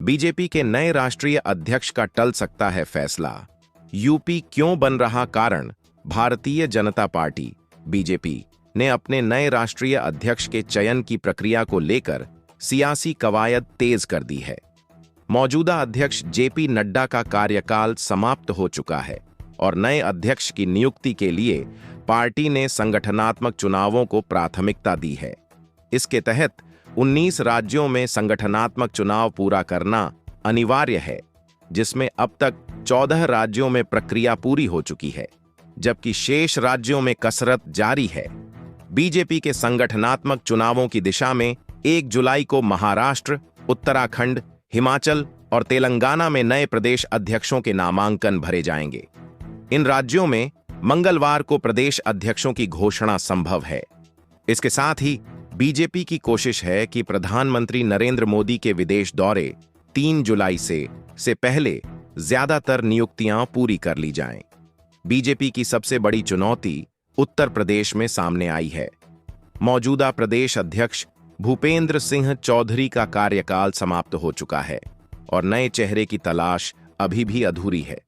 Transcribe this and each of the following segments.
BJP के नए राष्ट्रीय अध्यक्ष का टल सकता है फैसला। यूपी क्यों बन रहा कारण? भारतीय जनता पार्टी बीजेपी ने अपने नए राष्ट्रीय अध्यक्ष के चयन की प्रक्रिया को लेकर सियासी कवायद तेज कर दी है। मौजूदा अध्यक्ष जेपी नड्डा का कार्यकाल समाप्त हो चुका है और नए अध्यक्ष की नियुक्ति के लिए पार्टी ने संगठनात्मक चुनावों को प्राथमिकता दी है। इसके तहत 19 राज्यों में संगठनात्मक चुनाव पूरा करना अनिवार्य है, जिसमें अब तक 14 राज्यों में प्रक्रिया पूरी हो चुकी है, जबकि शेष राज्यों में कसरत जारी है। बीजेपी के संगठनात्मक चुनावों की दिशा में 1 जुलाई को महाराष्ट्र, उत्तराखंड, हिमाचल और तेलंगाना में नए प्रदेश अध्यक्षों के नामांकन भरे जाएंगे। इन राज्यों में मंगलवार को प्रदेश अध्यक्षों की घोषणा संभव है। इसके साथ ही बीजेपी की कोशिश है कि प्रधानमंत्री नरेंद्र मोदी के विदेश दौरे 3 जुलाई से पहले ज्यादातर नियुक्तियां पूरी कर ली जाएं। बीजेपी की सबसे बड़ी चुनौती उत्तर प्रदेश में सामने आई है। मौजूदा प्रदेश अध्यक्ष भूपेंद्र सिंह चौधरी का कार्यकाल समाप्त हो चुका है और नए चेहरे की तलाश अभी भी अधूरी है।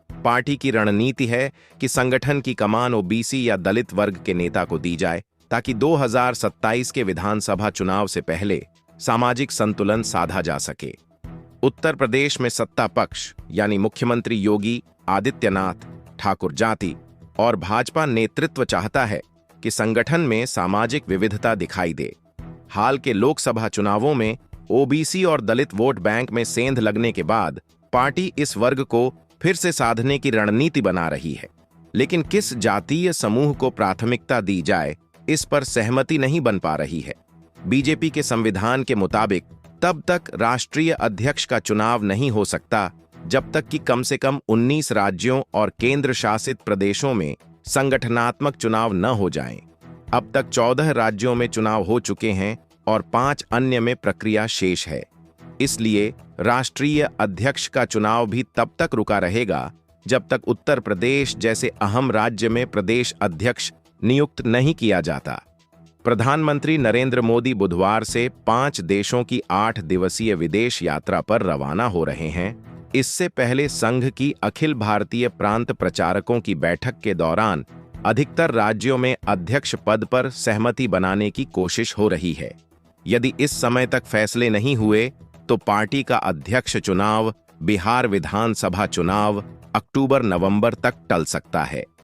पार्टी की रणनीति है कि संगठन की कमान ओबीसी या दलित वर्ग के नेता को दी जाए, ताकि 2027 के विधानसभा चुनाव से पहले सामाजिक संतुलन साधा जा सके। उत्तर प्रदेश में सत्ता पक्ष यानी मुख्यमंत्री योगी आदित्यनाथ, ठाकुर जाति और भाजपा नेतृत्व चाहता है कि संगठन में सामाजिक विविधता दिखाई दे। हाल के लोकसभा चुनावों में ओबीसी और दलित वोट बैंक में सेंध लगने के बाद पार्टी इस वर्ग को फिर से साधने की रणनीति बना रही है, लेकिन किस जातीय समूह को प्राथमिकता दी जाए, इस पर सहमति नहीं बन पा रही है। बीजेपी के संविधान के मुताबिक तब तक राष्ट्रीय अध्यक्ष का चुनाव नहीं हो सकता जब तक कि कम से कम 19 राज्यों और केंद्र शासित प्रदेशों में संगठनात्मक चुनाव न हो जाएं। अब तक 14 राज्यों में चुनाव हो चुके हैं और 5 अन्य में प्रक्रिया शेष है। इसलिए राष्ट्रीय अध्यक्ष का चुनाव भी तब तक रुका रहेगा जब तक उत्तर प्रदेश जैसे अहम राज्य में प्रदेश अध्यक्ष नियुक्त नहीं किया जाता। प्रधानमंत्री नरेंद्र मोदी बुधवार से 5 देशों की 8 दिवसीय विदेश यात्रा पर रवाना हो रहे हैं। इससे पहले संघ की अखिल भारतीय प्रांत प्रचारकों की बैठक के दौरान अधिकतर राज्यों में अध्यक्ष पद पर सहमति बनाने की कोशिश हो रही है। यदि इस समय तक फैसले नहीं हुए तो पार्टी का अध्यक्ष चुनाव, बिहार विधानसभा चुनाव अक्टूबर-नवंबर तक टल सकता है।